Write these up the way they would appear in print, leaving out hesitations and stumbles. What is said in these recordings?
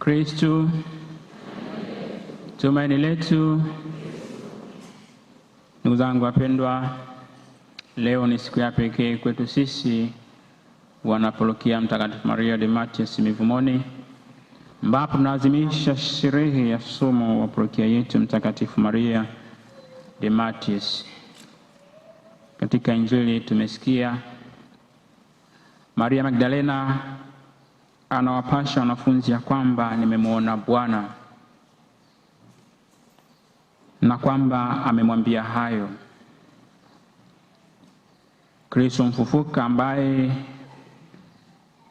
Kristu, tumaini letu. Ndugu zangu wapendwa, leo ni siku ya pekee kwetu sisi wanaparokia Mtakatifu Maria de Matias Mivumoni, ambapo tunaadhimisha sherehe ya somo wa parokia yetu Mtakatifu Maria de Matias. Katika Injili tumesikia Maria Magdalena anawapasha wanafunzi ya kwamba nimemwona Bwana, na kwamba amemwambia hayo. Kristo mfufuka ambaye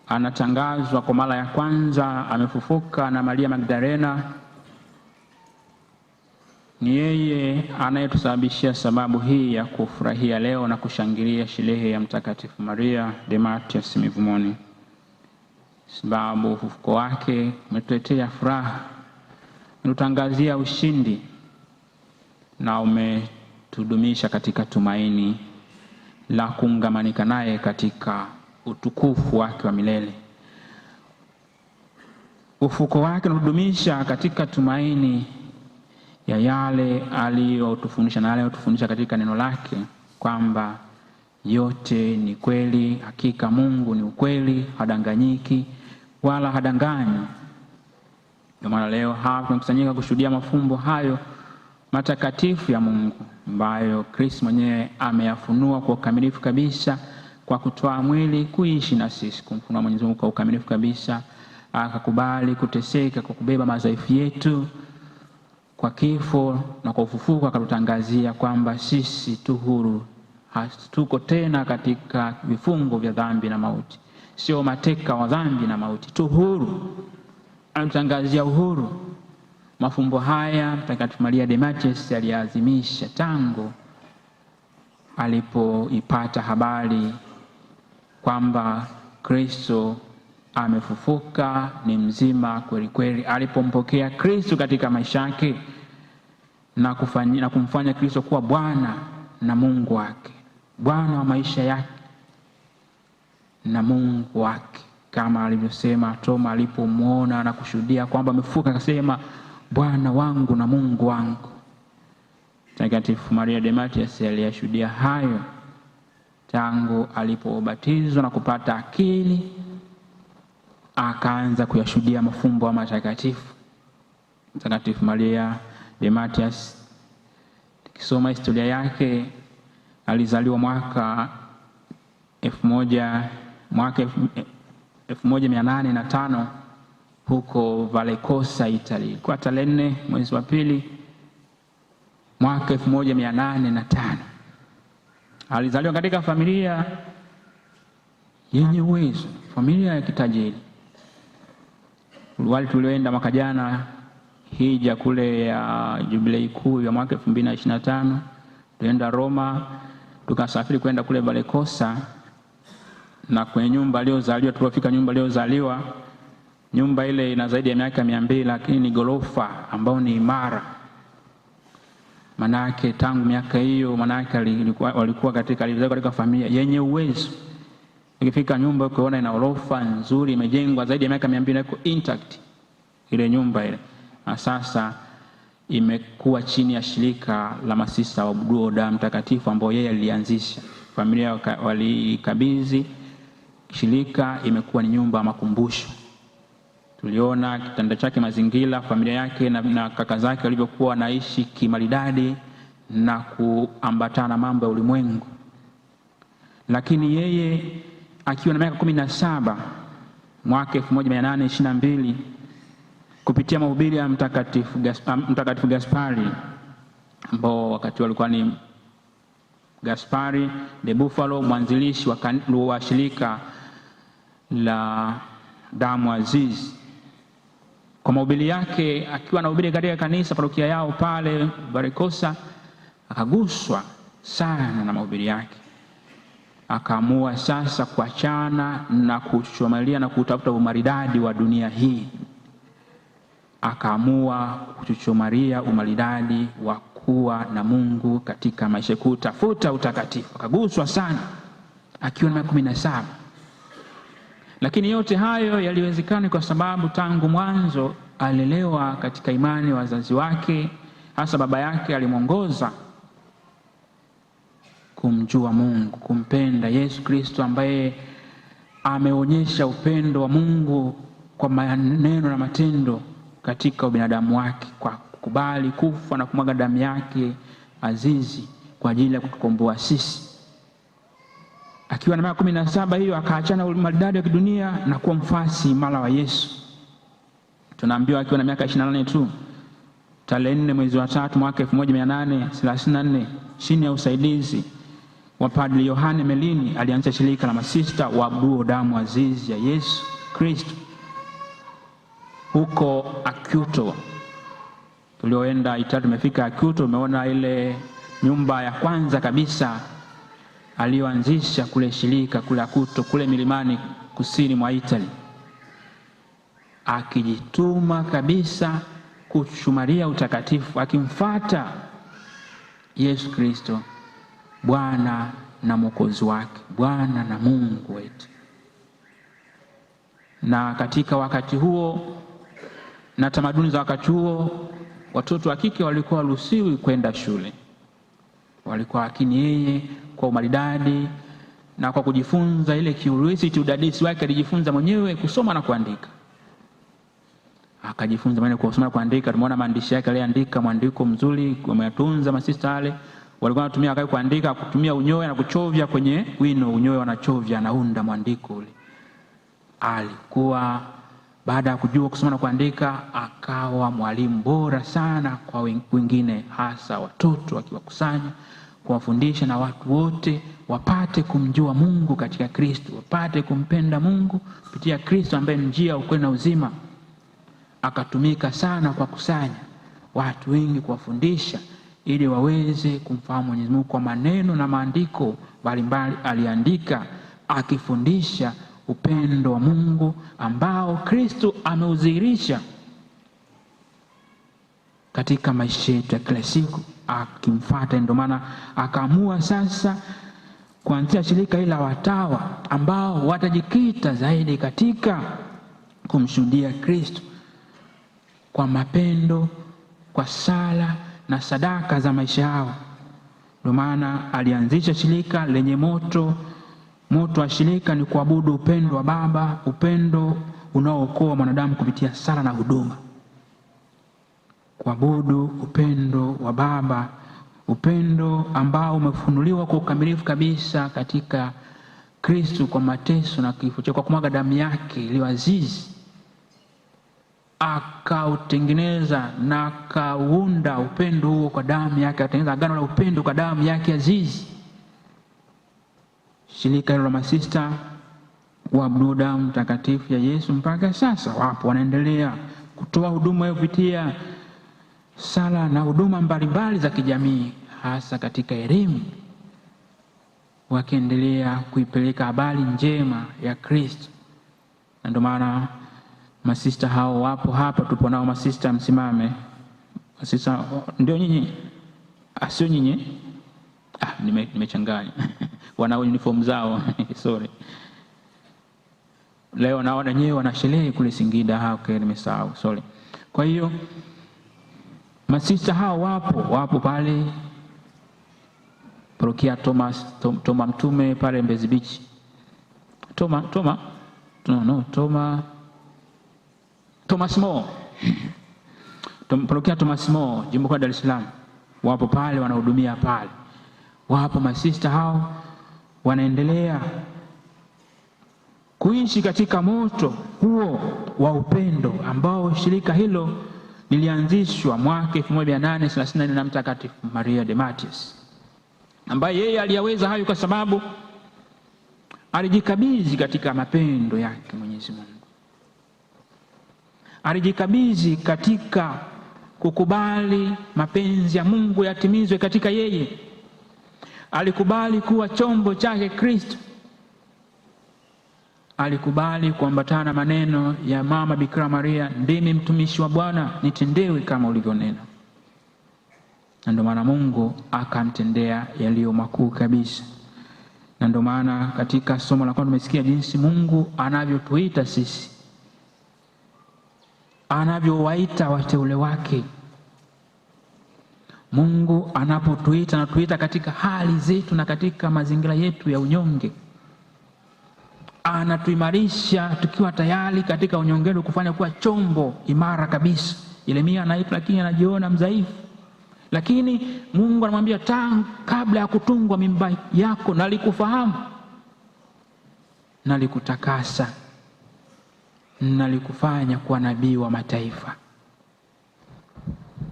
anatangazwa kwa mara ya kwanza amefufuka na Maria Magdalena, ni yeye anayetusababishia sababu hii ya kufurahia leo na kushangilia sherehe ya Mtakatifu Maria de Matias Mivumoni. Sababu ufufuko wake umetuletea furaha, umetutangazia ushindi na umetudumisha katika tumaini la kuungamanika naye katika utukufu wake wa milele. Ufufuko wake unatudumisha katika tumaini ya yale aliyotufundisha na aliyotufundisha katika neno lake, kwamba yote ni kweli. Hakika Mungu ni ukweli, hadanganyiki wala hadanganyi. Ndio maana leo hapa tumekusanyika kushuhudia mafumbo hayo matakatifu ya Mungu ambayo Kristo mwenyewe ameyafunua kwa ukamilifu kabisa, kwa kutoa mwili kuishi na sisi, kumfunua Mwenyezi Mungu kwa ukamilifu kabisa, akakubali kuteseka kwa kubeba madhaifu yetu kwa kifo, na kwa ufufuko akatutangazia kwamba sisi tu huru, hatuko tena katika vifungo vya dhambi na mauti, sio mateka wa dhambi na mauti, tu huru. Anatangazia uhuru. Mafumbo haya Mtakatifu Maria de Matias aliazimisha tangu alipoipata habari kwamba Kristo amefufuka, ni mzima kweli kweli. Alipompokea Kristo katika maisha yake na kumfanya Kristo kuwa Bwana na Mungu wake, Bwana wa maisha yake na Mungu wake, kama alivyosema Toma alipomwona na kushuhudia kwamba amefufuka, akasema Bwana wangu na Mungu wangu. Mtakatifu Maria de Matias aliyashuhudia hayo tangu alipobatizwa na kupata akili, akaanza kuyashuhudia mafumbo matakatifu. Mtakatifu Maria de Matias, tukisoma historia yake, alizaliwa mwaka 1805 huko Vallecosa, Italy, kwa tarehe 4 mwezi wa pili mwaka 1805. Alizaliwa katika familia yenye uwezo, familia ya kitajiri. Wale tulioenda mwaka jana hija kule ya jubilei kuu ya mwaka 2025, tuenda Roma, tukasafiri kwenda kule Vallecosa, na kwenye nyumba aliyozaliwa, tulipofika nyumba aliyozaliwa, nyumba ile ina zaidi ya miaka 200, lakini ni gorofa ambao ni imara. Manake tangu miaka hiyo, manake walikuwa katika familia yenye uwezo. Ukifika nyumba ukiona ina gorofa nzuri, imejengwa zaidi ya miaka 200, iko intact ile nyumba ile. Na sasa imekuwa chini ya shirika la masista wa Abudu Damu Mtakatifu ambao yeye alianzisha. Familia walikabidhi shirika, imekuwa ni nyumba ya makumbusho. Tuliona kitanda chake, mazingira, familia yake na kaka zake walivyokuwa naishi kimaridadi na kuambatana mambo ya ulimwengu. Lakini yeye akiwa na miaka 17 mwaka 1822, kupitia mahubiri ya Mtakatifu Gaspari, ambao wakati walikuwa ni Gaspari de Buffalo, mwanzilishi wa shirika la damu azizi. Kwa mahubiri yake, akiwa anahubiri katika kanisa parokia yao pale Vallecosa, akaguswa sana na mahubiri yake, akaamua sasa kuachana na kuchuchumalia na kutafuta umaridadi wa dunia hii. Akaamua kuchuchumalia umaridadi wa kuwa na Mungu katika maisha, kutafuta utakatifu. Akaguswa sana akiwa na miaka 17. Lakini yote hayo yaliwezekana kwa sababu tangu mwanzo alilelewa katika imani wazazi wake, hasa baba yake alimwongoza kumjua Mungu, kumpenda Yesu Kristo ambaye ameonyesha upendo wa Mungu kwa maneno na matendo katika ubinadamu wake, kwa kukubali kufa na kumwaga damu yake azizi kwa ajili ya kutukomboa sisi. Akiwa na miaka 17 hiyo akaachana maridadi ya kidunia na kuwa mfuasi imara wa Yesu. Tunaambiwa akiwa na miaka 28 tu, tarehe 4 mwezi wa 3 mwaka 1834, chini ya usaidizi wa Padre Yohane Melini, alianza shirika la masista waabuduo damu azizi ya Yesu Kristo huko Acuto. Tulioenda Italia, tumefika Acuto, umeona ile nyumba ya kwanza kabisa aliyoanzisha kule shirika kule Acuto, kule milimani kusini mwa Italia, akijituma kabisa kushumaria utakatifu, akimfuata Yesu Kristo, Bwana na Mwokozi wake, Bwana na Mungu wetu. Na katika wakati huo na tamaduni za wakati huo, watoto wa kike walikuwa haruhusiwi kwenda shule. Walikuwa, lakini yeye kwa umaridadi na kwa kujifunza ile curiosity, udadisi wake, alijifunza mwenyewe kusoma na kuandika. Akajifunza mwenyewe kusoma na kuandika. Tumeona maandishi yake aliandika mwandiko mzuri, wameyatunza masista wale. Walikuwa wanatumia wakati kuandika, kutumia unyoya na kuchovya kwenye wino, unyoya wanachovya, anaunda mwandiko ule. Alikuwa baada ya kujua kusoma na kuandika akawa mwalimu bora sana kwa wengine, hasa watoto, akiwakusanya kuwafundisha na watu wote wapate kumjua Mungu katika Kristo, wapate kumpenda Mungu kupitia Kristo ambaye ni njia, ukweli na uzima. Akatumika sana kwa kusanya watu wengi, kuwafundisha ili waweze kumfahamu Mwenyezi Mungu kwa maneno na maandiko mbalimbali aliandika, akifundisha upendo wa Mungu ambao Kristo ameudhihirisha katika maisha yetu ya kila siku, akimfuata. Ndio maana akaamua sasa kuanzisha shirika hili la watawa ambao watajikita zaidi katika kumshuhudia Kristo kwa mapendo, kwa sala na sadaka za maisha yao. Ndio maana alianzisha shirika lenye moto wa shirika ni kuabudu upendo wa Baba, upendo unaookoa mwanadamu kupitia sala na huduma. Kuabudu upendo wa Baba, upendo ambao umefunuliwa kwa ukamilifu kabisa katika Kristo kwa mateso na kifo chake, kwa kumwaga damu yake iliyo azizi. Akautengeneza na akaunda upendo huo kwa damu yake, akatengeneza agano la upendo kwa damu yake azizi. Shirika hilo la masista waabuduo damu takatifu ya Yesu mpaka sasa wapo, wanaendelea kutoa huduma kupitia sala na huduma mbalimbali za kijamii, hasa katika elimu, wakiendelea kuipeleka habari njema ya Kristo. Na ndio maana masista hao wapo hapa, tupo nao masista, msimame. Masista ndio nyinyi? Sio nyinyi? Nimechanganya. Wana uniform zao. Sorry. Leo naona nyewe wana sherehe kule Singida. Okay, nimesahau. Sorry. Kwa hiyo masista hao wapo pale Parokia Toma Mtume pale Mbezi Beach. Thomas More. Parokia Thomas More, Jimbo kwa Dar es Salaam. Wapo pale wanahudumia pale. Wapo masista hao wanaendelea kuishi katika moto huo wa upendo ambao shirika hilo lilianzishwa mwaka 1834 na Mtakatifu Maria de Matias, ambaye yeye aliyaweza hayo kwa sababu alijikabidhi katika mapendo yake Mwenyezi Mungu. Alijikabidhi katika kukubali mapenzi ya Mungu yatimizwe katika yeye. Alikubali kuwa chombo chake Kristo. Alikubali kuambatana maneno ya Mama Bikira Maria, ndimi mtumishi wa Bwana, nitendewe kama ulivyonena. Na ndio maana Mungu akamtendea yaliyo makuu kabisa. Na ndio maana katika somo la kwanza tumesikia jinsi Mungu anavyotuita sisi, anavyowaita wateule wake. Mungu anapotuita, anatuita katika hali zetu na katika mazingira yetu ya unyonge. Anatuimarisha tukiwa tayari katika unyonge wetu kufanya kuwa chombo imara kabisa. Yeremia anaitwa lakini anajiona mdhaifu. Lakini Mungu anamwambia, tangu kabla ya kutungwa mimba yako nalikufahamu, nalikutakasa, nalikufanya kuwa nabii wa mataifa.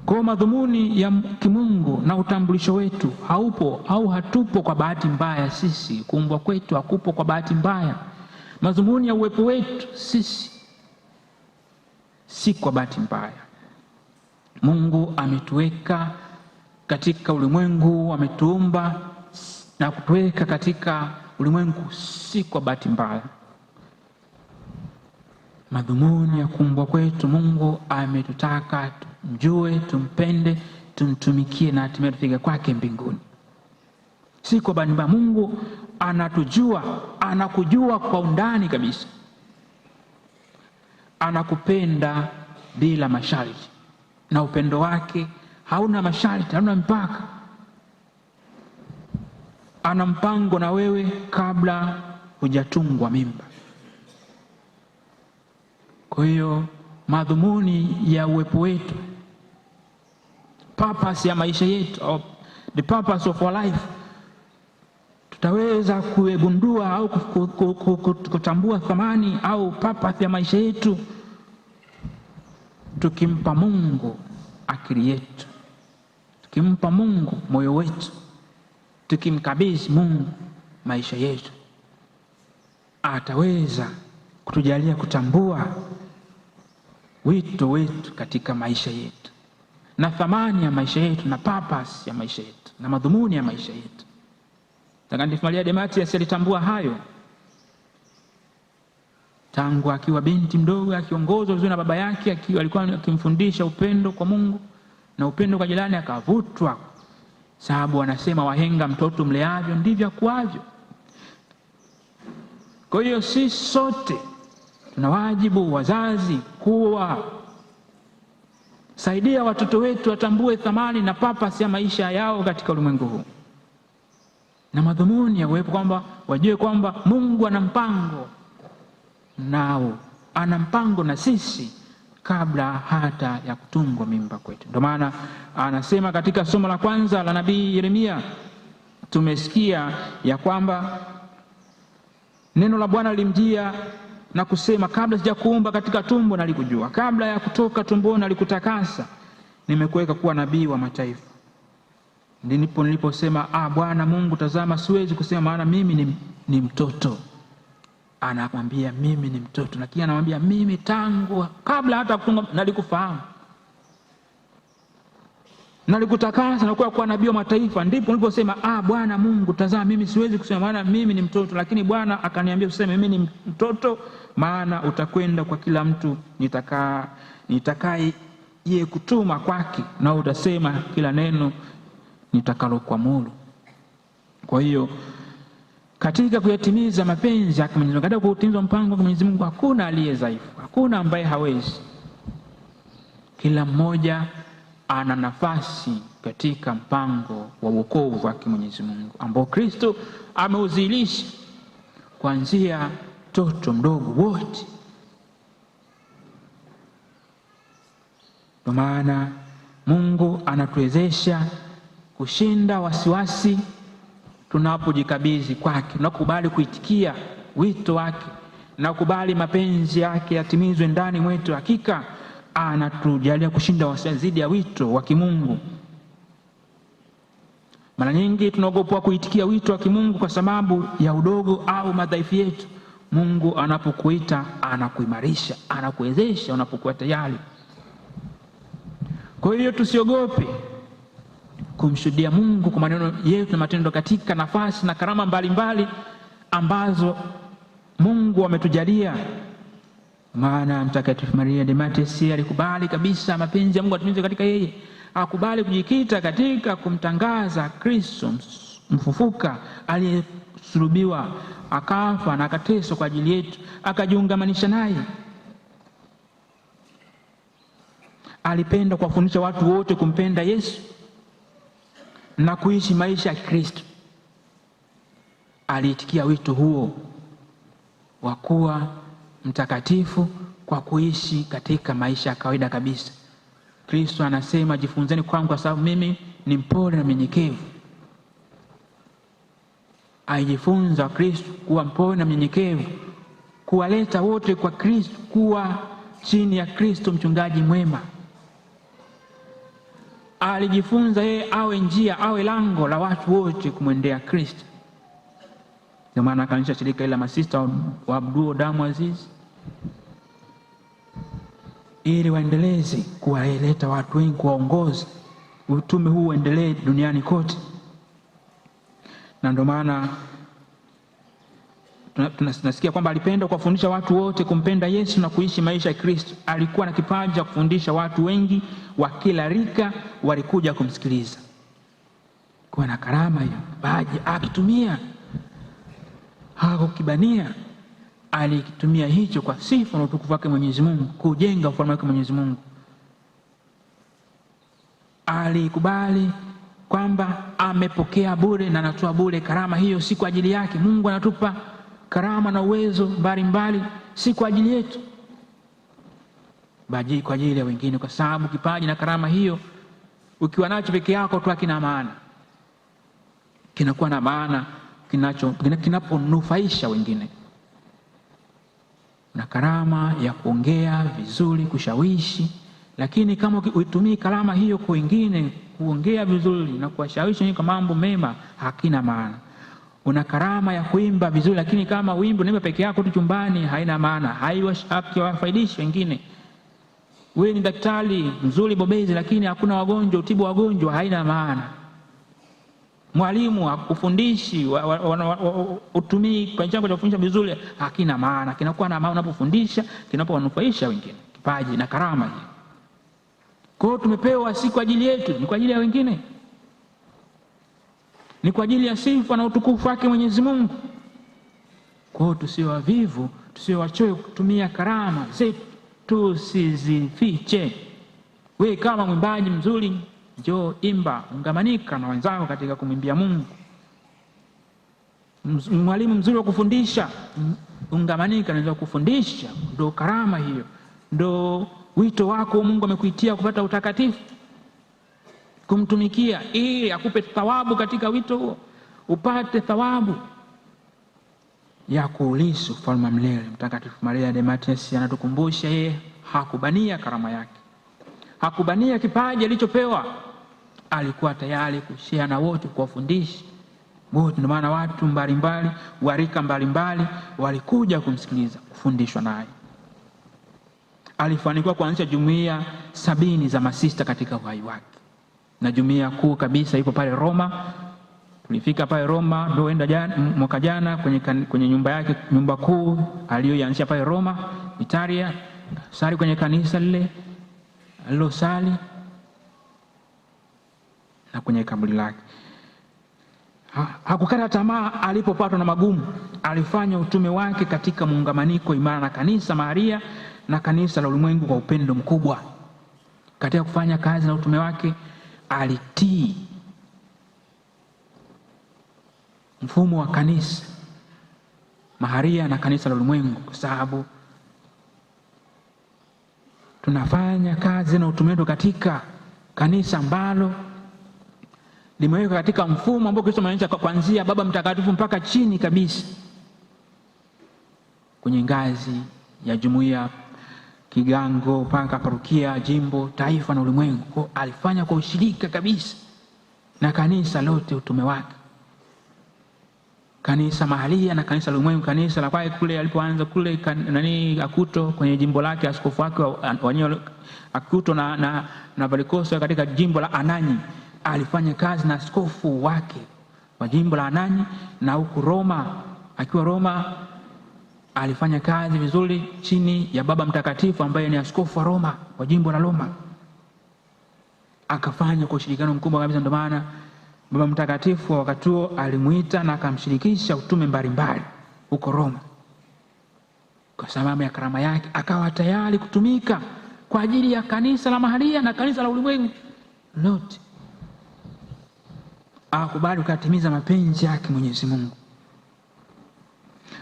Kwa madhumuni ya kimungu na utambulisho wetu haupo au hatupo kwa bahati mbaya. Sisi kuumbwa kwetu hakupo kwa bahati mbaya. Madhumuni ya uwepo wetu sisi si kwa bahati mbaya. Mungu ametuweka katika ulimwengu, ametuumba na kutuweka katika ulimwengu si kwa bahati mbaya. Madhumuni ya kuumbwa kwetu, Mungu ametutaka tumjue, tumpende, tumtumikie na hatimaye tufike kwake mbinguni. Si kwa bahati mbaya. Mungu anatujua, anakujua kwa undani kabisa. Anakupenda bila masharti, na upendo wake hauna masharti, hauna mpaka. Ana mpango na wewe kabla hujatungwa mimba. Kwa hiyo madhumuni ya uwepo wetu, purpose ya maisha yetu, the purpose of our life, tutaweza kuegundua au kutambua thamani au purpose ya maisha yetu tukimpa Mungu akili yetu, tukimpa Mungu moyo wetu, tukimkabidhi Mungu maisha yetu. Ataweza kutujalia kutambua wito wetu katika maisha yetu na thamani ya maisha yetu na purpose ya maisha yetu na madhumuni ya maisha yetu. Mtakatifu Maria de Matias alitambua hayo tangu akiwa binti mdogo, akiongozwa vizuri na baba yake, alikuwa akimfundisha upendo kwa Mungu na upendo kwa jirani, akavutwa. Sababu wanasema wahenga, mtoto mleavyo ndivyo akuavyo. Kwa hiyo sisi sote tuna wajibu, wazazi, kuwa saidia watoto wetu watambue thamani na purpose ya maisha yao katika ulimwengu huu, na madhumuni ya uwepo, kwamba wajue kwamba Mungu ana mpango nao, ana mpango na sisi kabla hata ya kutungwa mimba kwetu. Ndio maana anasema katika somo la kwanza la nabii Yeremia tumesikia ya kwamba neno la Bwana lilimjia na kusema, kabla sijakuumba katika tumbo nalikujua, kabla ya kutoka tumboni nalikutakasa, nimekuweka kuwa nabii wa mataifa. Ndipo niliposema, Bwana Mungu, tazama siwezi kusema, maana mimi ni mtoto. Anamwambia mimi ni mtoto, lakini anamwambia mimi tangu kabla hata kutunga nalikufahamu, nalikutakasa na kuwa nabii wa mataifa. Ndipo niliposema, Bwana Mungu, tazama mimi siwezi kusema, maana mimi ni mtoto. Lakini Bwana akaniambia useme mimi ni mtoto, maana utakwenda kwa kila mtu nitakaye kutuma kwake, na utasema kila neno nitakalokuamuru. Kwa hiyo katika kuyatimiza mapenzi ya Mwenyezi Mungu, katika kutimiza mpango wa Mwenyezi Mungu, hakuna aliye dhaifu, hakuna ambaye hawezi. Kila mmoja ana nafasi katika mpango wa wokovu wa Mwenyezi Mungu ambao Kristo ameuzilisha kuanzia mtoto mdogo wote. Kwa maana Mungu anatuwezesha kushinda wasiwasi tunapojikabidhi kwake, tunakubali kuitikia wito wake na kukubali mapenzi yake yatimizwe ndani mwetu. Hakika anatujalia kushinda wasiwasi dhidi ya wito wa kimungu. Mara nyingi tunaogopa kuitikia wito wa kimungu kwa sababu ya udogo au madhaifu yetu. Mungu anapokuita anakuimarisha, anakuwezesha unapokuwa tayari. Kwa hiyo tusiogope kumshuhudia Mungu kwa maneno yetu na matendo katika nafasi na karama mbalimbali ambazo Mungu ametujalia. Maana Mtakatifu Maria de Matias alikubali kabisa mapenzi ya Mungu atimizwe katika yeye. Akubali kujikita katika kumtangaza Kristo mfufuka alisulubiwa, akafa na akateswa kwa ajili yetu, akajiungamanisha naye. Alipenda kuwafundisha watu wote kumpenda Yesu na kuishi maisha ya Kristo. Aliitikia wito huo wa kuwa mtakatifu kwa kuishi katika maisha ya kawaida kabisa. Kristo anasema, jifunzeni kwangu kwa sababu mimi ni mpole na mnyenyekevu. Alijifunza Kristo kuwa mpole na mnyenyekevu, kuwaleta wote kwa Kristo, kuwa chini ya Kristo mchungaji mwema. Alijifunza yeye awe njia, awe lango la watu wote kumwendea Kristo. Ndio maana akaanzisha shirika ile la masista wa Abdul Damu Aziz, ili waendeleze kuwaleta watu wengi, kuwaongoza utume huu uendelee duniani kote. Na ndio maana tunasikia kwamba alipenda kuwafundisha watu wote kumpenda Yesu na kuishi maisha ya Kristo. Alikuwa na kipaji cha kufundisha watu wengi wa kila rika walikuja kumsikiliza. Kwa na karama hiyo, baadhi akitumia, hakukibania, alikitumia hicho kwa sifa na utukufu wake Mwenyezi Mungu, kujenga ufalme wake Mwenyezi Mungu. Alikubali kwamba amepokea bure na anatoa bure karama hiyo, si kwa ajili yake. Mungu anatupa karama na uwezo mbalimbali, si kwa ajili yetu, bali kwa ajili ya wengine, kwa sababu kipaji na karama hiyo ukiwa nacho peke yako tu hakina maana. Kinakuwa na maana kinaponufaisha wengine. Na karama ya kuongea vizuri, kushawishi, lakini kama uitumii karama hiyo kwa wengine, kuongea vizuri na kuwashawishi kwa mambo mema, hakina maana. Una karama ya kuimba vizuri, lakini kama wimbo unaimba peke yako tu chumbani, haina maana, haiwafaidishi wengine. Wewe ni daktari mzuri bobezi, lakini hakuna wagonjwa, utibu wagonjwa, haina maana. Mwalimu akufundishi, utumii kwa chako cha kufundisha vizuri, hakina maana. Kinakuwa na maana unapofundisha, kinapowanufaisha wengine. Kipaji na karama hii, kwa hiyo tumepewa si kwa ajili yetu, ni kwa ajili ya wengine, ni kwa ajili ya sifa na utukufu wake Mwenyezi Mungu. Kwa hiyo tusiwe wavivu, tusiwe wachoyo kutumia karama zetu, tusizifiche. Wewe kama mwimbaji mzuri, njoo imba, ungamanika na wenzako katika kumwimbia Mungu. Mwalimu mzuri wa kufundisha, ungamanika na wenzako kufundisha. Ndio karama hiyo, ndio wito wako. Mungu amekuitia kupata utakatifu, kumtumikia, ili akupe thawabu katika wito huo, upate thawabu ya kuulisi ufalme wa milele. Mtakatifu Maria de Mates anatukumbusha yeye hakubania karama yake, hakubania kipaji alichopewa. Alikuwa tayari kushare na wote, kuwafundisha wote. Ndio maana watu mbalimbali, warika mbalimbali walikuja kumsikiliza, kufundishwa naye. Alifanikiwa kuanzisha jumuiya 70 za masista katika uhai wake, na jumuiya kuu kabisa ipo pale Roma. Tulifika pale Roma mwaka jana kwenye nyumba yake, nyumba kuu aliyoianzisha pale Roma, Italia. Sali kwenye kanisa lile alilosali na kwenye kaburi lake. Hakukata tamaa alipopatwa na magumu. Alifanya utume wake katika muungamaniko imara na kanisa Maria na kanisa la ulimwengu kwa upendo mkubwa. Katika kufanya kazi na utume wake alitii mfumo wa kanisa Maria na kanisa la ulimwengu, kwa sababu tunafanya kazi na utume wetu katika kanisa ambalo limeweka katika mfumo ambao Kristo ameanzisha kuanzia Baba Mtakatifu mpaka chini kabisa kwenye ngazi ya jumuiya, kigango, mpaka parokia, jimbo, taifa na ulimwengu. Kwa alifanya kwa ushirika kabisa na kanisa lote utume wake, kanisa mahalia na kanisa la ulimwengu. Kanisa la kwake kule alipoanza kule Akuto kwenye jimbo lake, askofu wake wenyewe Akuto na Valikoso katika jimbo la Anagni, alifanya kazi na askofu wake wa jimbo la Anagni. Na huku Roma, akiwa Roma, alifanya kazi vizuri chini ya Baba Mtakatifu ambaye ni askofu wa Roma, wa jimbo la Roma. Akafanya kwa ushirikiano mkubwa kabisa. Ndio maana Baba Mtakatifu wa wakati huo alimuita na akamshirikisha utume mbalimbali huko Roma. Kwa sababu ya karama yake akawa tayari kutumika kwa ajili ya kanisa la mahalia na kanisa la ulimwengu lote. Akubali kutimiza mapenzi yake Mwenyezi Mungu.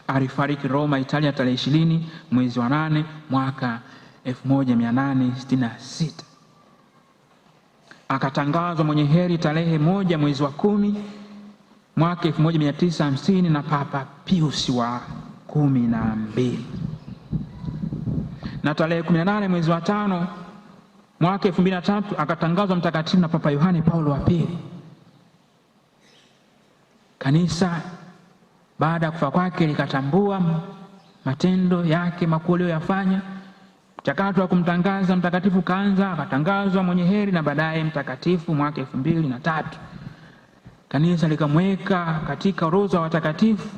Alifariki Roma, Italia tarehe 20 mwezi wa 8 mwaka 1866. Akatangazwa mwenye heri tarehe 1 mwezi wa 10 mwaka 1950 na Papa Pius wa 12. Na tarehe 18 mwezi wa 5 mwaka 2003 akatangazwa mtakatifu na Papa Yohane Paulo wa pili. Kanisa baada ya kufa kwake likatambua matendo yake makuu aliyoyafanya. Mchakato wa kumtangaza mtakatifu kaanza, akatangazwa mwenye heri na baadaye mtakatifu mwaka 2003. Kanisa likamweka katika orodha wa watakatifu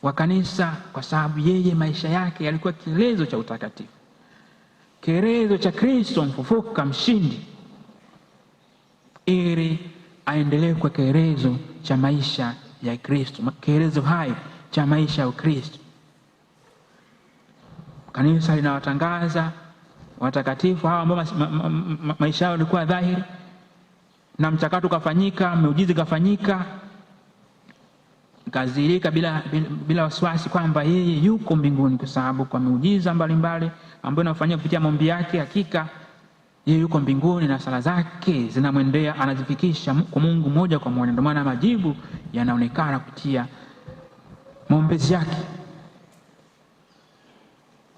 wa kanisa kwa sababu yeye maisha yake yalikuwa kielezo cha utakatifu, kielezo cha Kristo mfufuka mshindi, ili aendelee kwa kielezo cha maisha ya Kristo, kielezo hai cha maisha ya Kristo. Kanisa linawatangaza watakatifu hawa ambao maisha yao yalikuwa dhahiri, na mchakato ukafanyika, miujiza ikafanyika, kazilika bila wasiwasi kwamba yeye yuko mbinguni, kwa sababu kwa miujiza mbalimbali ambayo inafanyika kupitia maombi yake, hakika yeye yuko mbinguni na sala zake zinamwendea, anazifikisha kwa Mungu moja kwa moja. Ndio maana majibu yanaonekana kupitia maombezi yake.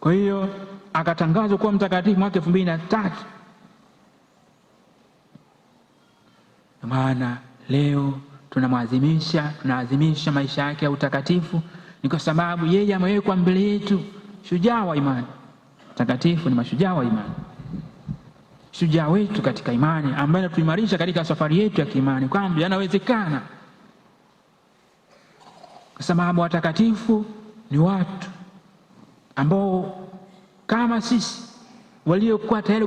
Kwa hiyo akatangazwa kuwa mtakatifu mwaka 2003. Maana leo tunaadhimisha maisha yake ya utakatifu, ni kwa sababu yeye amewekwa mbele yetu, shujaa wa imani. Takatifu ni mashujaa wa imani, shujaa wetu katika imani, ambaye anatuimarisha katika safari yetu ya kiimani kwamba yanawezekana, kwa sababu watakatifu ni watu ambao kama sisi, waliokuwa tayari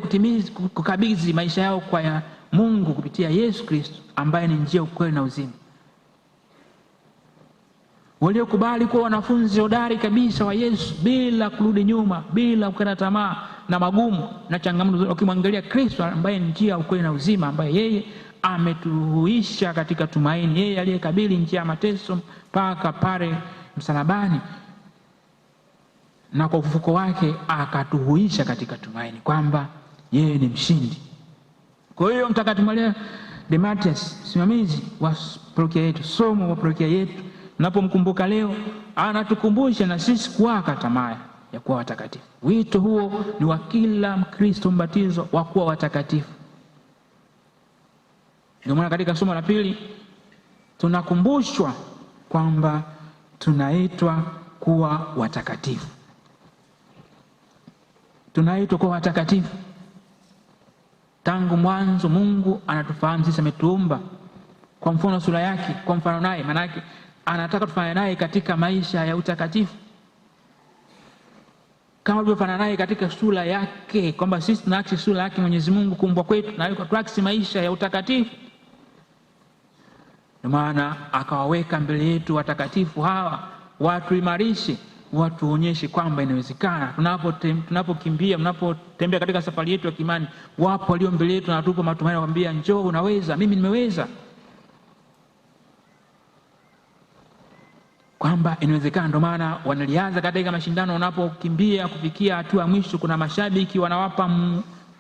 kukabidhi maisha yao kwa Mungu kupitia Yesu Kristo ambaye ni njia, ukweli na uzima, waliokubali kuwa wanafunzi hodari kabisa wa Yesu bila kurudi nyuma, bila kukata tamaa na magumu na changamoto, wakimwangalia Kristo ambaye ni njia, ukweli na uzima, ambaye yeye ametuhuisha katika tumaini, yeye aliyekabili njia ya mateso mpaka pale msalabani, na kwa ufufuko wake akatuhuisha katika tumaini kwamba yeye ni mshindi. Kwa hiyo Mtakatifu Maria Demetrius, simamizi wa parokia yetu, somo wa parokia yetu, tunapomkumbuka leo anatukumbusha na sisi kuwaka tamaa ya kuwa watakatifu. Wito huo ni wa kila Mkristo mbatizo wa kuwa watakatifu. Ndio maana katika somo la pili tunakumbushwa kwamba tunaitwa kuwa watakatifu. Tunaitwa kuwa watakatifu. Tangu mwanzo Mungu anatufahamu sisi, ametuumba kwa mfano sura yake, kwa mfano naye, maana yake anataka tufanye naye katika maisha ya utakatifu, kama tulivyofanana naye katika sura yake, kwamba sisi tunaaksi sura yake Mwenyezi Mungu kuumbwa kwetu, na tuaksi maisha ya utakatifu. Ndio maana akawaweka mbele yetu watakatifu hawa, watuimarishe, watuonyeshe kwamba inawezekana. Tunapokimbia, tunapotembea katika safari yetu ya kimani, wapo walio mbele yetu na watupa matumaini, waambia njoo, unaweza, mimi nimeweza, kwamba inawezekana. Ndio maana wanalianza katika mashindano, wanapokimbia kufikia hatua ya mwisho, kuna mashabiki wanawapa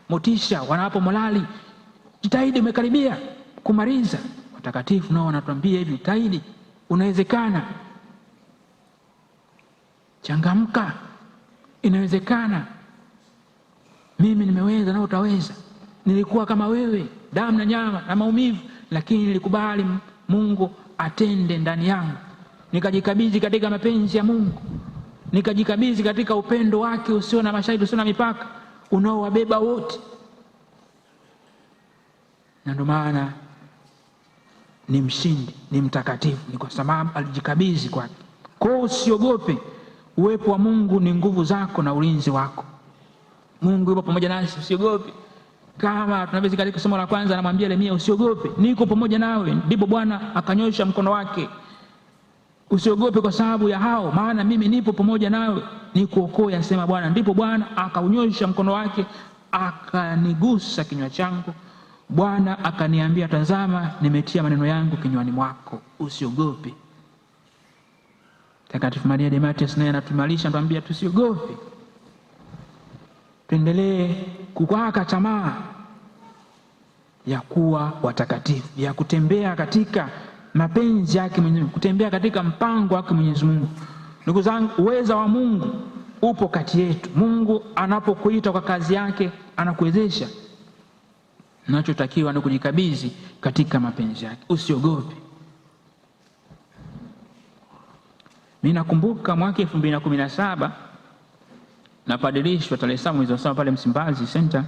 motisha, wanawapa morali, jitahidi, umekaribia kumaliza. Watakatifu nao wanatuambia hivi, jitahidi, unawezekana, changamka, inawezekana, mimi nimeweza na utaweza. Nilikuwa kama wewe, damu na nyama na maumivu, lakini nilikubali Mungu atende ndani yangu, nikajikabidhi katika mapenzi ya Mungu, nikajikabidhi katika upendo wake usio na masharti, usio na mipaka, unaowabeba wote. Na ndio maana ni mshindi, ni mtakatifu, ni kwa sababu alijikabidhi kwake. Kwa hiyo usiogope, uwepo wa Mungu ni nguvu zako na ulinzi wako. Mungu yupo pamoja nasi, usiogope. Kama tunavyozi katika somo la kwanza, anamwambia Yeremia, usiogope, niko pamoja nawe. Ndipo Bwana akanyosha mkono wake, usiogope kwa sababu ya hao, maana mimi nipo pamoja nawe nikuokoe, asema Bwana. Ndipo Bwana akaunyosha mkono wake akanigusa kinywa changu. Bwana akaniambia, tazama, nimetia maneno yangu kinywani mwako, usiogope. Mtakatifu Maria de Matias naye anatumalisha, anatuambia tusiogope, tuendelee kuwaka tamaa ya kuwa watakatifu, ya kutembea katika mapenzi yake Mwenyezi Mungu, kutembea katika mpango wake Mwenyezi Mungu. Ndugu zangu, uweza wa Mungu upo kati yetu. Mungu anapokuita kwa kazi yake anakuwezesha. Unachotakiwa ni kujikabidhi katika mapenzi yake, usiogope. Mimi nakumbuka mwaka 2017 napadilishwa tarehe 7 mwezi wa 7 pale Msimbazi Center.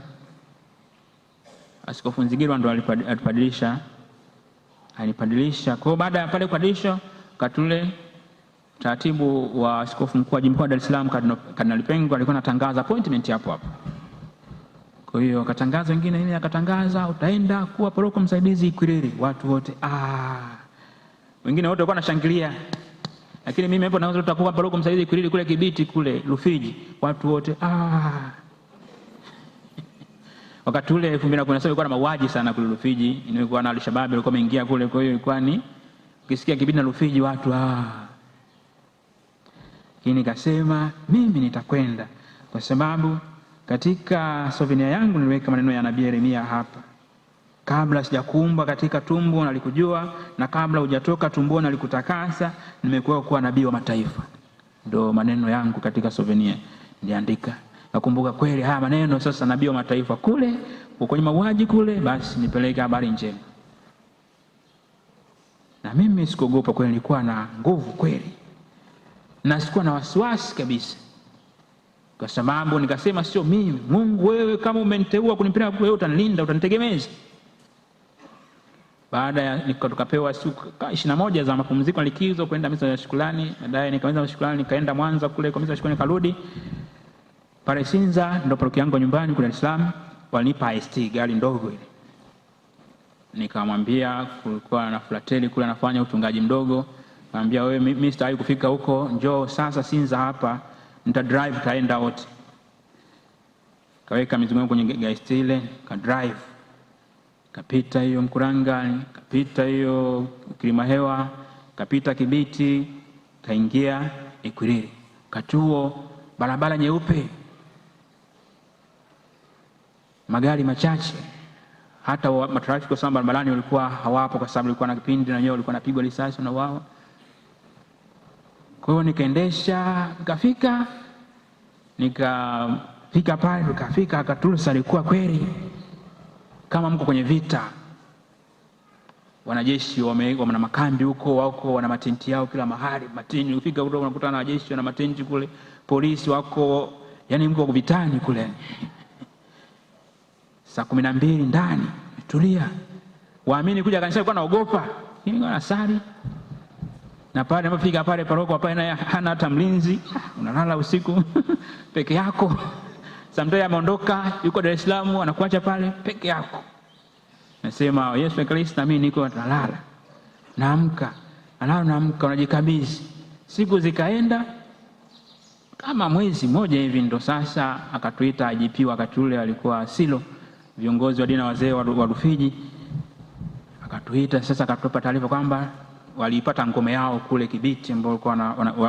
Askofu Nzigirwa ndo alipadilisha. Kwa baada ya pale kupadilishwa, katule taratibu wa askofu mkuu wa jimbo la Dar es Salaam Kardinali Pengo alikuwa anatangaza appointment hapo hapo. Kwa hiyo akatangaza wengine, yeye akatangaza utaenda kuwa paroko msaidizi Ikwiriri. Watu wote wengine wote walikuwa wanashangilia. Lakini mimi hapo naanza tutakuwa paroko msaidizi Ikwiriri kule Kibiti kule Rufiji. Watu wote Wakati ule 2017 ilikuwa na mauaji sana kule Rufiji, ilikuwa na Al-Shabaab ilikuwa imeingia kule. Kwa hiyo ilikuwa ni ukisikia Kibiti na Rufiji watu Lakini nikasema mimi nitakwenda, kwa sababu katika souvenir yangu niliweka maneno ya Nabii Yeremia hapa: kabla sijakuumba katika tumbo nalikujua, na kabla hujatoka tumboni nalikutakasa, nimekuwa kuwa nabii wa mataifa. Ndio maneno yangu katika souvenir niliandika. Nakumbuka kweli haya maneno, sasa nabii wa mataifa kule kwenye mauaji kule, basi nipeleke habari njema. Na mimi sikuogopa kweli, nilikuwa na nguvu kweli, na sikuwa na wasiwasi kabisa, kwa sababu nikasema sio mimi, Mungu wewe kama umeniteua kunipeleka wewe utanilinda, utanitegemeza. Baada ya tukapewa siku 21 za mapumziko na likizo kwenda misa ya shukrani. Baadaye nikamaliza shukrani nikaenda Mwanza kule kwa misa ya shukrani, karudi pale Sinza ndo parokia yangu nyumbani kule Dar es Salaam. Walinipa ST gari ndogo ile. Nikamwambia, kulikuwa na frateli kule anafanya utungaji mdogo, nikamwambia wewe mimi sitaki kufika huko, njoo sasa Sinza hapa, nita drive taenda wote. Kaweka mizigo yangu kwenye gari ile, ka drive. Kapita hiyo Mkuranga, kapita hiyo Kilimahewa, kapita Kibiti, kaingia Ikwiriri. Katuo barabara nyeupe, magari machache, hata matrafiki kwa sababu barabarani walikuwa hawapo, kwa sababu ilikuwa na kipindi na wenyewe walikuwa napigwa risasi na wao. Kwa hiyo nikaendesha, nikafika pale, tukafika Katulsa. Alikuwa kweli kama mko kwenye vita. Wanajeshi wana makambi huko, wako wana matenti yao kila mahali, matini. Ukifika huko unakutana na wanajeshi wana matenti kule, polisi wako, yani mko vitani kule. Saa 12 ndani tulia. Waamini kuja kanisa walikuwa naogopa, lakini wanasali. Na pale unapofika pale paroko pale naye hana hata mlinzi, unalala usiku peke yako. Samtoi ameondoka yuko Dar es Salaam, anakuacha pale peke yako. Nasema Yesu Kristo, na mimi niko nalala. Naamka unajikabidhi. Siku zikaenda kama mwezi mmoja hivi, ndo sasa akatuita IGP. Wakati ule alikuwa Silo, viongozi wa dini na wazee wa Rufiji. Akatuita sasa, akatupa taarifa kwamba walipata ngome yao kule Kibiti, ambao walikuwa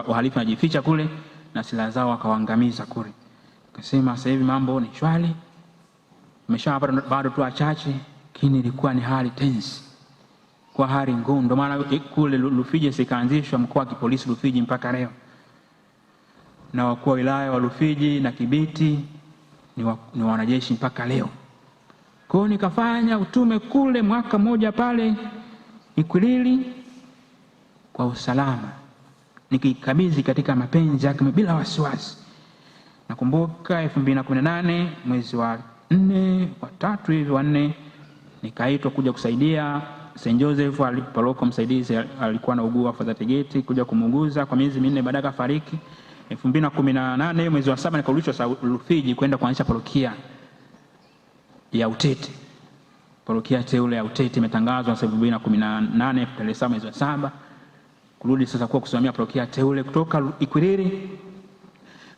wahalifu wanajificha kule na silaha zao wakawaangamiza kule. Akasema sasa hivi mambo ni shwari, umeshapata bado tu wachache, lakini ilikuwa ni hali tense, kwa hali ngumu. Ndio maana kule Rufiji sikaanzishwa mkoa wa kipolisi Rufiji mpaka leo, na wakuu wa wilaya wa Rufiji na Kibiti ni wanajeshi mpaka leo. Kwa hiyo nikafanya utume kule mwaka mmoja pale Ikwiriri kwa usalama, nikikabidhi katika mapenzi yake bila wasiwasi. Nakumbuka 2018 mwezi wa 4 wa 3 hivi wa 4 nikaitwa kuja kusaidia St. Joseph alipoloko msaidizi, alikuwa anaugua Father Tegeti, kuja kumuuguza kwa miezi 4 baada akafariki. 2018 mwezi wa 7 nikarudishwa Rufiji kwenda kuanzisha parokia ya Utete. Parokia teule ya Utete imetangazwa 2018 tarehe 7 mwezi wa 7. Kurudi sasa kwa kusimamia parokia teule kutoka Ikwiriri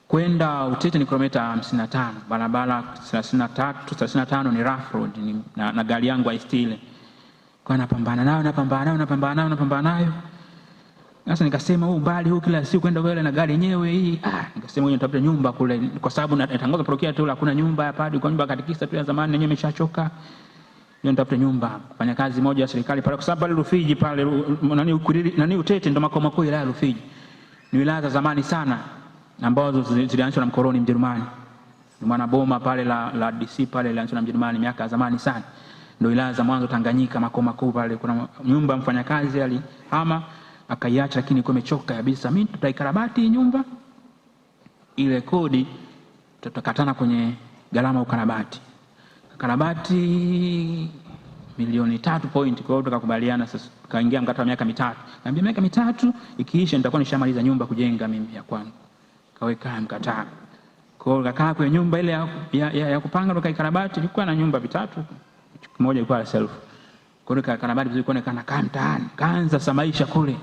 kwenda Utete ni kilomita 55, barabara 35 ni rough road, na gari yangu haistile. Kwa napambana nayo. Sasa nikasema huu mbali huu kila siku kwenda kule na gari yenyewe hii, nikasema ngoja nitafute nyumba kule, kwa sababu natangaza parokia teule hakuna nyumba ya padri, kwa nyumba katikisa tu ya zamani yenyewe imeshachoka. Ndio nitafute nyumba kufanya kazi moja ya serikali pale, kwa sababu pale Rufiji pale Utete ndo makao makuu ya Rufiji. Ni wilaya za zamani sana ambazo zilianzishwa na mkoloni Mjerumani. Mwana boma pale la DC pale lilianzishwa na Mjerumani miaka ya zamani sana. Ndio wilaya za mwanzo Tanganyika, makao makuu pale. Kuna nyumba mfanyakazi alihama akaiacha, lakini ilikuwa imechoka kabisa. Mimi tutaikarabati nyumba ile, kodi tutakatana kwenye gharama ukarabati. Karabati milioni 3 point. Kwa hiyo tukakubaliana sasa, kaingia mkataba wa miaka 3. Niambia miaka 3 ikiisha nitakuwa nishamaliza nyumba kujenga mimi ya kwangu. Kaweka mkataba. Kwa hiyo kakaa kwenye nyumba ile ya kupanga, tukaikarabati. Ilikuwa na nyumba 3. Moja ilikuwa self. Kwa hiyo karabati vizuri, kuonekana kama mtaani. Kaanza sasa maisha kule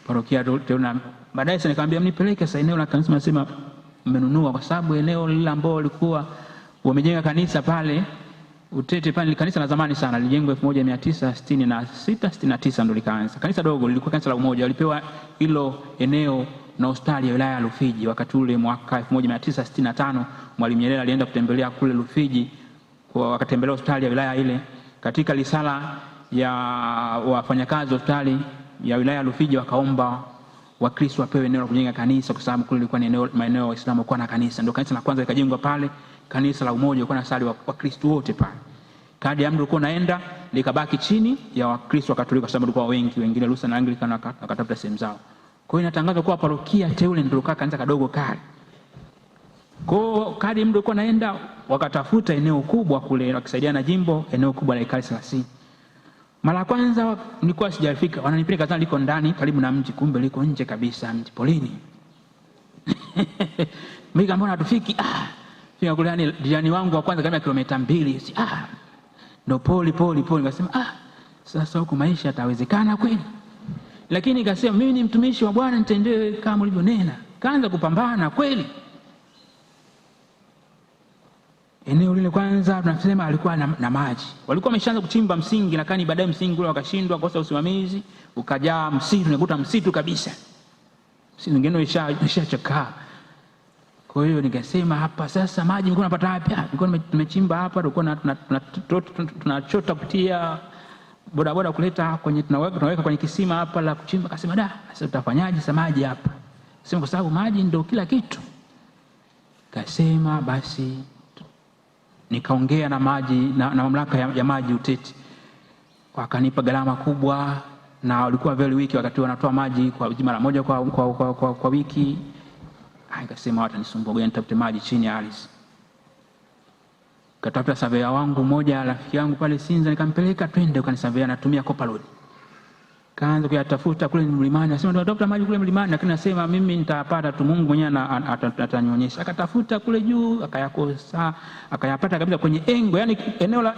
parokia tena. Baadaye sasa nikamwambia mnipeleke sasa eneo la kanisa, nasema mmenunua, kwa sababu eneo lile ambalo walikuwa wamejenga kanisa pale Utete pale, kanisa la zamani sana, lilijengwa 1966-69 ndio likaanza. Kanisa dogo lilikuwa kanisa la Umoja, walipewa hilo eneo na hospitali ya wilaya ya Rufiji. Wakati ule mwaka 1965 Mwalimu Nyerere alienda kutembelea kule Rufiji, wakatembelea hospitali ya wilaya ile. Katika risala ya wafanyakazi wa hospitali ya wilaya ya Rufiji wakaomba Wakristo wapewe eneo la kujenga kanisa, kwa sababu kule ilikuwa ni maeneo ya Waislamu kwa na kanisa. Ndio kanisa la kwanza likajengwa pale. Kanisa la Umoja kwa na sali Wakristo wote pale. Kadi ya mtu ulikuwa naenda likabaki chini ya Wakristo wa Katoliki, kwa sababu walikuwa wengi, wengine Lutheran na Anglican wakatafuta sehemu zao. Kwa hiyo inatangazwa kwa parokia teule ndio kanisa kadogo kale. Kwa hiyo kadi mtu ulikuwa naenda wakatafuta eneo kubwa kule, wakisaidiana na jimbo, eneo kubwa la ekari 30. Mara kwanza nilikuwa sijafika, wananipeleka sana, liko ndani karibu na mji, kumbe liko nje kabisa, mji polini. Mimi kama mbona hatufiki? Fika kule, yani jirani wangu wa kwanza kama kilomita 2. Ndo poli. Nikasema sasa huko maisha yatawezekana kweli? Lakini nikasema mimi ni mtumishi wa Bwana, nitendewe kama ulivyonena. Kaanza kupambana kweli. Eneo lile kwanza tunasema alikuwa na maji. Walikuwa wameshaanza kuchimba msingi, lakini baadaye msingi ule wakashindwa, kosa usimamizi, ukajaa msitu, nikuta msitu kabisa. Msitu ngine ishachakaa. Kwa hiyo nikasema hapa sasa maji nilikuwa napata wapi? Nilikuwa tumechimba hapa, tulikuwa tunachota kutia bodaboda kuleta kwenye, tunaweka kwenye kisima hapa la kuchimba. Akasema sasa tutafanyaje sasa maji hapa? Sema kwa sababu maji ndio kila kitu. Kasema basi nikaongea na maji na mamlaka ya maji Utete. Wakanipa gharama kubwa, na walikuwa very wiki wakati wanatoa maji kwa mara moja kwa wiki. Nikasema watanisumbua, ngoja nitafute maji chini ya ardhi. Katafuta surveyor wangu mmoja, rafiki yangu pale Sinza, nikampeleka twende ukanisavea, natumia copper load. Kaanza kuyatafuta kule mlimani, nasema natafuta maji kule mlimani, lakini nasema mimi nitapata tu, Mungu mwenyewe atanionyesha. Akatafuta kule juu, akayakosa, akayapata kabisa kwenye engo, yani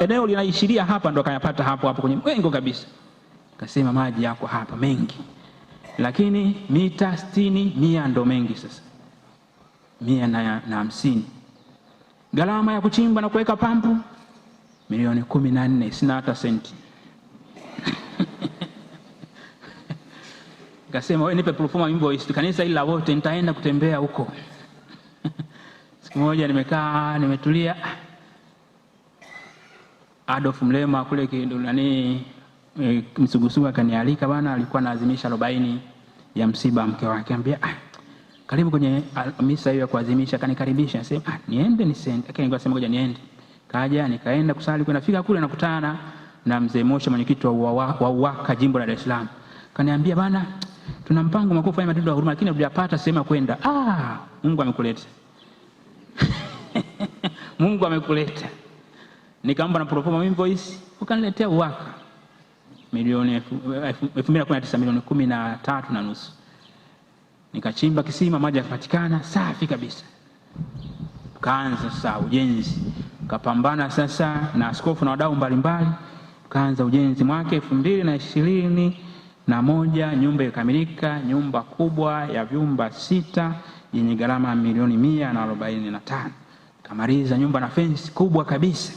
eneo linaishiria hapa, ndo akayapata hapo kwenye engo kabisa. Akasema maji yako hapa mengi, lakini mita 60 100 ndo mengi sasa. 150. Gharama ya kuchimba na kuweka pampu milioni 14, sina hata senti. Kasema wewe nipe proforma invoice, kanisa ila wote nitaenda kutembea huko. Siku moja nimekaa nimetulia, Adolf Mlema kule Msugusugu akanialika bwana, alikuwa anaadhimisha 40 ya msiba mke wake. Ambia karibu kwenye misa hiyo ya kuadhimisha. Kanikaribisha, nasema niende nisiende. Lakini nikasema ngoja niende. Kaja nikaenda kusali, kwenda fika kule nakutana na mzee Mosha, mwenyekiti wa UWAKA jimbo la Dar es Salaam. Kaniambia bana, tuna mpango mkuu kufanya matendo ya huruma, lakini hatujapata sema kwenda. Mungu amekuleta. Mungu amekuleta. Nikaomba na proforma invoice, ukaniletea UWAKA milioni 2019 milioni 13.5. Nikachimba kisima, maji yakapatikana safi kabisa. Kaanza sasa ujenzi. Kapambana sasa na askofu na wadau mbalimbali, kaanza ujenzi mwaka 2021, nyumba ikamilika, nyumba kubwa ya vyumba 6 yenye gharama milioni 145. Kamaliza nyumba na fence kubwa kabisa.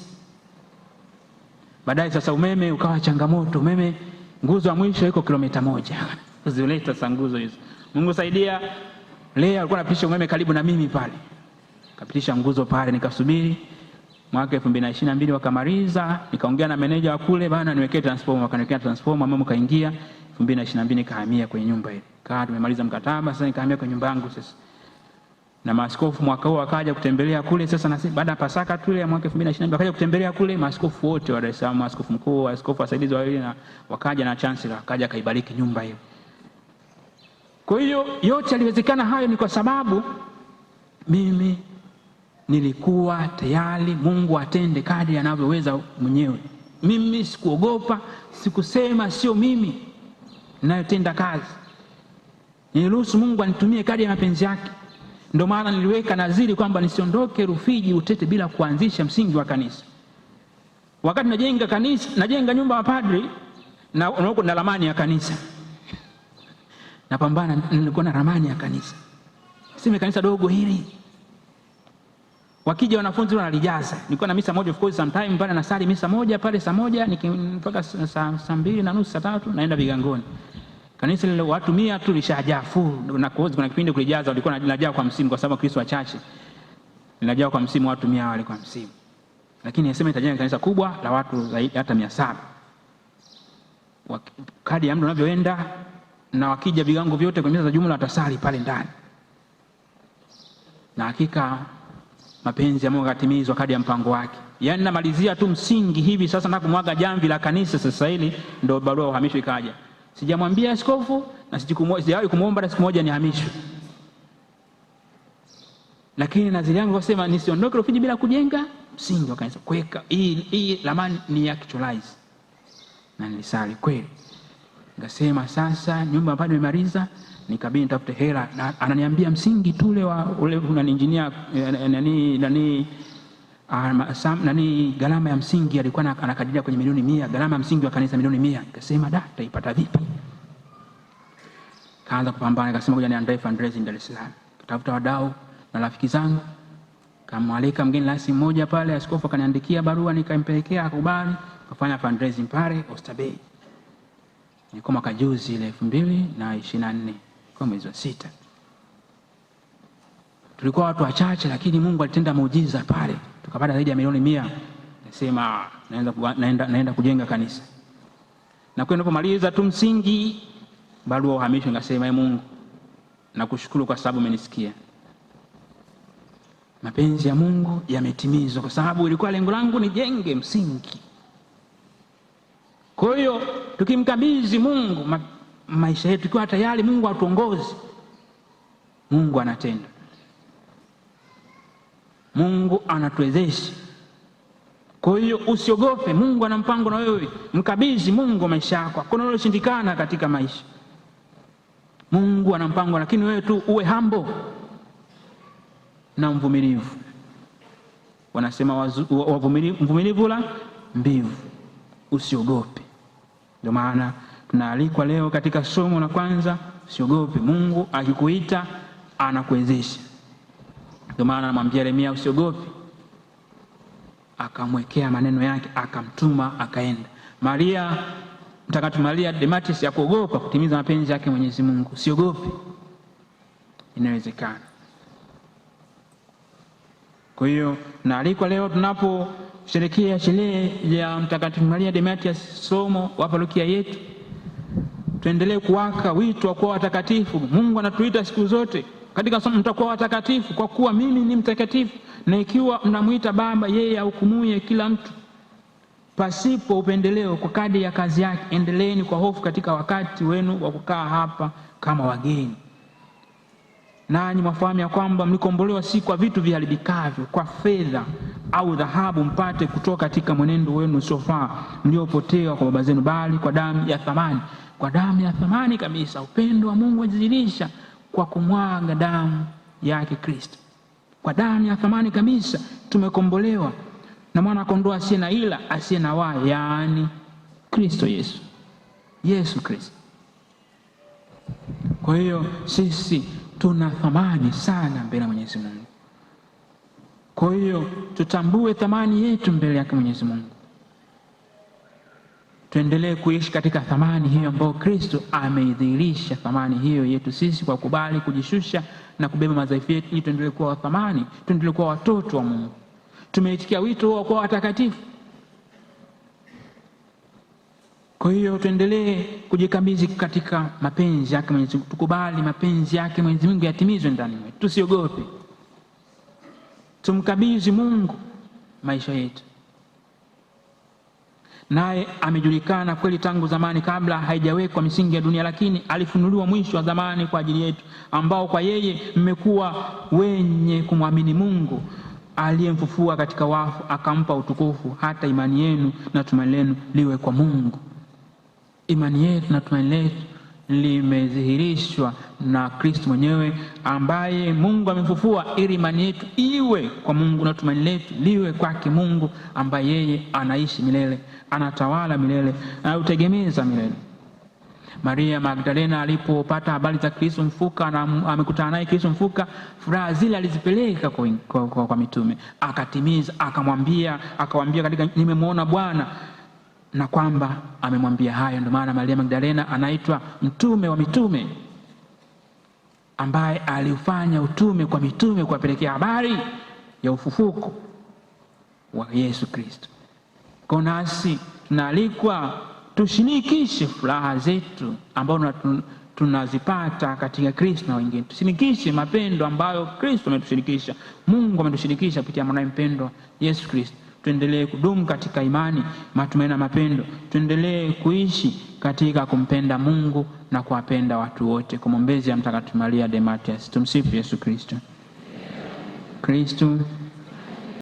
Baadaye sasa umeme ukawa changamoto. Umeme nguzo ya mwisho iko kilomita 1. Kuzileta sasa nguzo hizo. Mungu saidia, leo alikuwa anapitisha umeme karibu na mimi pale. Kapitisha nguzo pale, nikasubiri. Mwaka 2022 wakamaliza, nikaongea na meneja wa kule, bana niwekee transformer, wakaniwekea transformer, mama kaingia. 2022 nikahamia kwenye nyumba ile. Tumemaliza mkataba, sasa nikahamia kwenye nyumba yangu sasa. Na maaskofu mwaka huo akaja kutembelea kule sasa, na baada ya Pasaka tu ile ya mwaka 2022 akaja kutembelea kule maaskofu wote wa Dar es Salaam, maaskofu mkuu, askofu wasaidizi wawili, na wakaja na chancellor, akaja kaibariki nyumba hiyo. Kwa hiyo yote yaliwezekana hayo ni kwa sababu mimi nilikuwa tayari Mungu atende kadri anavyoweza mwenyewe. Mimi sikuogopa, sikusema sio mimi ninayotenda kazi. Niliruhusu Mungu anitumie kadri ya mapenzi yake. Ndio maana niliweka nadhiri kwamba nisiondoke Rufiji Utete bila kuanzisha msingi wa kanisa. Wakati najenga kanisa, najenga nyumba ya padri na ramani ya kanisa. Napambana, nilikuwa na ramani ya kanisa. Sime kanisa dogo hili. Wakija wanafunzi wanalijaza. Nilikuwa na misa moja, of course sometime pale nasali misa moja pale saa 1 mpaka saa 2:30 saa 3 naenda Vigangoni. Kanisa lile watu 100 tu lishajaa full, na kuna kipindi kulijaza walikuwa linajaa kwa msimu kwa sababu Kristo wachache. Linajaa kwa msimu watu 100 wale kwa msimu. Lakini nasema itajenga kanisa kubwa la watu zaidi hata 700. Kadi ya mtu unavyoenda na wakija vigango vyote kwa misa za jumla watasali pale ndani. Na hakika mapenzi ya Mungu yatimizwa kadri ya mpango wake. Yaani namalizia tu msingi hivi sasa na kumwaga jamvi la kanisa sasa hili ndio barua ya uhamisho ikaja. Sijamwambia askofu na sijawahi kumuomba siku moja nihamishwe. Lakini nadhiri yangu wasema nisiondoke Rufiji bila kujenga msingi wa kanisa. Kuweka hii ramani ni actualize. Na nilisali kweli. Nikasema sasa nyumba bado imemaliza, nikabidi nitafute hela, na ananiambia msingi tu ule una engineer nani gharama ya msingi alikuwa anakadiria kwenye milioni 100, gharama ya msingi wa kanisa milioni 100. Nikasema taipata vipi? Kaanza kupambana, nikasema ngoja niandae fundraising Dar es Salaam. Kitafuta wadau na rafiki zangu. Kamwalika mgeni rasmi mmoja pale, askofu akaniandikia barua, nikampelekea akubali, kufanya fundraising pale Oysterbay. Nilikuwa mwaka juzi ile 2024 kwa mwezi wa 6. Tulikuwa watu wachache, lakini Mungu alitenda muujiza pale. Tukapata zaidi ya milioni 100. Nasema naenda kujenga kanisa. Na kwa ninapomaliza tu msingi, barua uhamisho, ngasema Mungu, nakushukuru kwa sababu umenisikia. Mapenzi ya Mungu yametimizwa kwa sababu ilikuwa lengo langu nijenge msingi. Kwa hiyo tukimkabidhi Mungu maisha yetu, tukiwa tayari Mungu atuongoze, Mungu anatenda. Mungu anatuwezesha. Kwa hiyo usiogope, Mungu ana mpango na wewe. Mkabidhi Mungu maisha yako. Hakuna linaloshindikana katika maisha. Mungu ana mpango, lakini wewe tu uwe humble na mvumilivu. Wanasema mvumilivu la mbivu. Usiogope. Ndio maana tunaalikwa leo katika somo la kwanza, usiogope. Mungu akikuita anakuwezesha. Ndio maana anamwambia Yeremia usiogope. Akamwekea maneno yake, akamtuma akaenda. Mtakatifu Maria Demetrius ya kuogopa kutimiza mapenzi yake Mwenyezi Mungu. Usiogope. Inawezekana. Kwa hiyo naalikwa leo tunaposherehekea sherehe ya Mtakatifu Maria Demetrius somo wa parokia yetu, tuendelee kuwaka wito wa kuwa watakatifu. Mungu anatuita siku zote katika somo, mtakuwa watakatifu kwa kuwa mimi ni mtakatifu. Na ikiwa mnamuita Baba, yeye ahukumuye kila mtu pasipo upendeleo kwa kadri ya kazi yake, endeleeni kwa hofu katika wakati wenu wa kukaa hapa kama wageni. Nanyi mwafahamu ya kwamba mlikombolewa si kwa vitu viharibikavyo, kwa fedha au dhahabu mpate kutoka katika mwenendo wenu usiofaa mliopotea kwa baba zenu, bali kwa damu ya thamani. Kwa damu ya thamani kabisa. Upendo wa Mungu unadhihirisha kwa kumwaga damu yake Kristo. Kwa damu ya thamani kabisa tumekombolewa, na mwana kondoo asiye na ila, asiye na waa, yaani Kristo Yesu. Yesu Kristo. Kwa hiyo sisi tuna thamani sana mbele ya Mwenyezi Mungu. Kwa hiyo tutambue thamani yetu mbele yake Mwenyezi Mungu. Tuendelee kuishi katika thamani hiyo ambayo Kristo ameidhihirisha, thamani hiyo yetu sisi kwa kubali kujishusha na kubeba madhaifu yetu, ili tuendelee kuwa thamani, tuendelee kuwa watoto wa Mungu. Tumeitikia wito wa kuwa watakatifu. Kwa hiyo tuendelee kujikabidhi katika mapenzi yake Mwenyezi Mungu. Tukubali mapenzi yake Mwenyezi Mungu yatimizwe ndani mwetu. Tusiogope. Tumkabidhi Mungu maisha yetu. Naye amejulikana kweli tangu zamani, kabla haijawekwa misingi ya dunia, lakini alifunuliwa mwisho wa zamani kwa ajili yetu, ambao kwa yeye mmekuwa wenye kumwamini Mungu aliyemfufua katika wafu, akampa utukufu, hata imani yenu na tumaini lenu liwe kwa Mungu. Imani yetu na tumaini letu limedhihirishwa na Kristo mwenyewe, ambaye Mungu amemfufua, ili imani yetu iwe kwa Mungu na tumaini letu liwe kwake Mungu, ambaye yeye anaishi milele, anatawala milele, anautegemeza milele. Maria Magdalena alipopata habari za Kristo mfuka na amekutana naye Kristo mfuka, furaha zile alizipeleka kwa mitume, akatimiza, akawaambia katika nimemwona Bwana, na kwamba amemwambia hayo. Ndio maana Maria Magdalena anaitwa mtume wa mitume, ambaye alifanya utume kwa mitume, kuwapelekea habari ya ufufuko wa Yesu Kristo. Kwa nasi tunaalikwa tushirikishe furaha zetu ambazo tunazipata katika Kristo na wengine. Tushirikishe mapendo ambayo Kristo ametushirikisha, Mungu ametushirikisha kupitia mwanae mpendwa Yesu Kristo. Tuendelee kudumu katika imani, matumaini na mapendo. Tuendelee kuishi katika kumpenda Mungu na kuwapenda watu wote. Kwa maombezi ya Mtakatifu Maria de Matias. Tumsifu Yesu Kristo. Kristo